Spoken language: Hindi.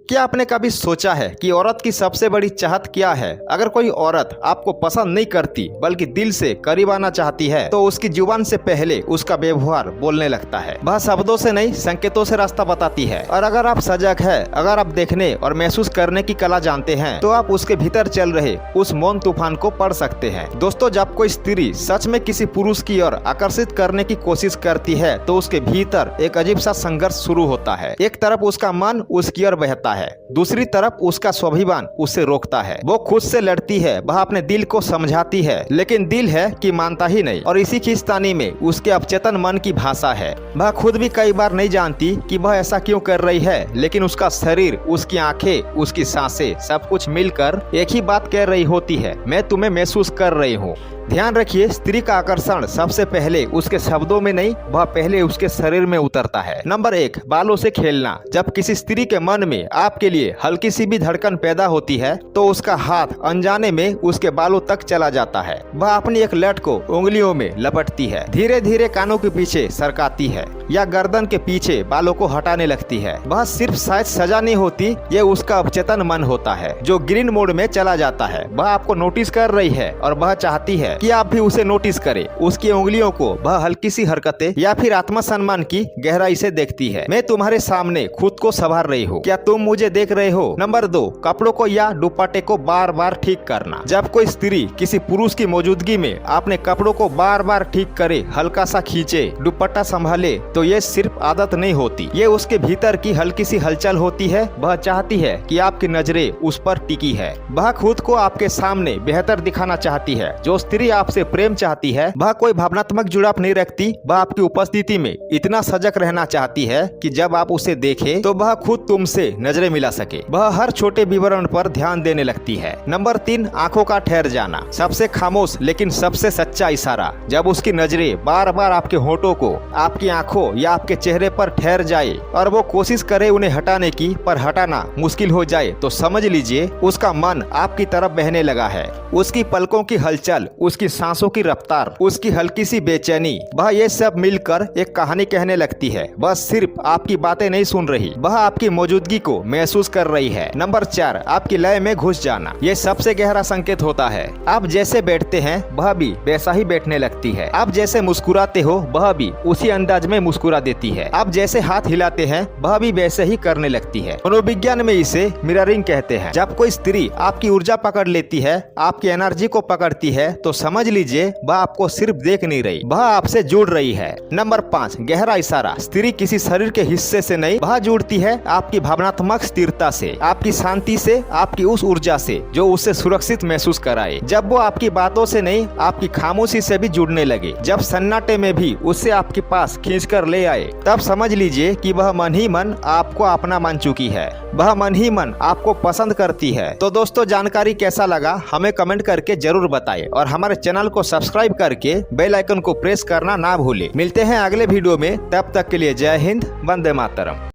क्या आपने कभी सोचा है कि औरत की सबसे बड़ी चाहत क्या है? अगर कोई औरत आपको पसंद नहीं करती बल्कि दिल से करीब आना चाहती है तो उसकी जुबान से पहले उसका व्यवहार बोलने लगता है। वह शब्दों से नहीं संकेतों से रास्ता बताती है। और अगर आप सजग है, अगर आप देखने और महसूस करने की कला जानते हैं तो आप उसके भीतर चल रहे उस मौन तूफान को पढ़ सकते हैं। दोस्तों, जब कोई स्त्री सच में किसी पुरुष की ओर आकर्षित करने की कोशिश करती है तो उसके भीतर एक अजीब सा संघर्ष शुरू होता है। एक तरफ उसका मन उसकी ओर बहता है, दूसरी तरफ उसका स्वाभिमान उसे रोकता है। वो खुद से लड़ती है, वह अपने दिल को समझाती है, लेकिन दिल है कि मानता ही नहीं। और इसी खींचतानी में उसके अवचेतन मन की भाषा है। वह खुद भी कई बार नहीं जानती कि वह ऐसा क्यों कर रही है, लेकिन उसका शरीर, उसकी आंखें, उसकी सांसें सब कुछ मिलकर एक ही बात कह रही होती है, मैं तुम्हें महसूस कर रही हूँ। ध्यान रखिए, स्त्री का आकर्षण सबसे पहले उसके शब्दों में नहीं, वह पहले उसके शरीर में उतरता है। नंबर 1, बालों से खेलना। जब किसी स्त्री के मन में आपके लिए हल्की सी भी धड़कन पैदा होती है तो उसका हाथ अनजाने में उसके बालों तक चला जाता है। वह अपनी एक लट को उंगलियों में लपटती है, धीरे धीरे कानों के पीछे सरकाती है या गर्दन के पीछे बालों को हटाने लगती है। वह सिर्फ शायद सजा नहीं होती, ये उसका अवचेतन मन होता है जो ग्रीन मोड में चला जाता है। वह आपको नोटिस कर रही है और वह चाहती है कि आप भी उसे नोटिस करें। उसकी उंगलियों को वह हल्की सी हरकतें या फिर आत्मसम्मान की गहराई से देखती है। मैं तुम्हारे सामने खुद को संभाल रही हूँ, क्या तुम मुझे देख रहे हो? नंबर 2, कपड़ों को या दुपट्टे को बार बार ठीक करना। जब कोई स्त्री किसी पुरुष की मौजूदगी में अपने कपड़ों को बार बार ठीक करे, हल्का सा खींचे, दुपट्टा संभाले, तो ये सिर्फ आदत नहीं होती, ये उसके भीतर की हल्की सी हलचल होती है। वह चाहती है कि आपकी नजरें उस पर टिकी है। वह खुद को आपके सामने बेहतर दिखाना चाहती है। जो स्त्री आपसे प्रेम चाहती है वह कोई भावनात्मक जुड़ाव नहीं रखती, वह आपकी उपस्थिति में इतना सजग रहना चाहती है कि जब आप उसे देखें तो वह खुद तुमसे नजरें मिला सके। वह हर छोटे विवरण पर ध्यान देने लगती है। नंबर 3, आंखों का ठहर जाना। सबसे खामोश लेकिन सबसे सच्चा इशारा। जब उसकी नजरें बार बार आपके होठों को, आपकी आंखों या आपके चेहरे पर ठहर जाए और वो कोशिश करे उन्हें हटाने की, पर हटाना मुश्किल हो जाए, तो समझ लीजिए उसका मन आपकी तरफ बहने लगा है। उसकी पलकों की हलचल, उसकी सांसों की रफ्तार, उसकी हल्की सी बेचैनी, वह ये सब मिलकर एक कहानी कहने लगती है। वह सिर्फ आपकी बातें नहीं सुन रही, वह आपकी मौजूदगी को महसूस कर रही है। नंबर 4, आपकी लय में घुस जाना। ये सबसे गहरा संकेत होता है। आप जैसे बैठते हैं वह भी वैसा ही बैठने लगती है। आप जैसे मुस्कुराते हो वह भी उसी अंदाज में मुस्कुरा देती है। आप जैसे हाथ हिलाते हैं वह भी वैसे ही करने लगती है। मनोविज्ञान में इसे मिररिंग कहते हैं। जब कोई स्त्री आपकी ऊर्जा पकड़ लेती है, आपकी एनर्जी को पकड़ती है, तो समझ लीजिए वह आपको सिर्फ देख नहीं रही, वह आपसे जुड़ रही है। नंबर 5, गहरा इशारा। स्त्री किसी शरीर के हिस्से से नहीं, वह जुड़ती है आपकी भावनात्मक स्थिरता से, आपकी शांति से, आपकी उस ऊर्जा से जो उसे सुरक्षित महसूस कराए। जब वो आपकी बातों से नहीं, आपकी खामोशी से भी जुड़ने लगे, जब सन्नाटे में भी उससे आपके पास खींचकर ले आए, तब समझ लीजिए कि वह मन ही मन आपको अपना मान चुकी है। वह मन ही मन आपको पसंद करती है। तो दोस्तों, जानकारी कैसा लगा हमें कमेंट करके जरूर बताएं और हमारे चैनल को सब्सक्राइब करके बेल आइकन को प्रेस करना ना भूलें। मिलते हैं अगले वीडियो में, तब तक के लिए जय हिंद, वंदे मातरम।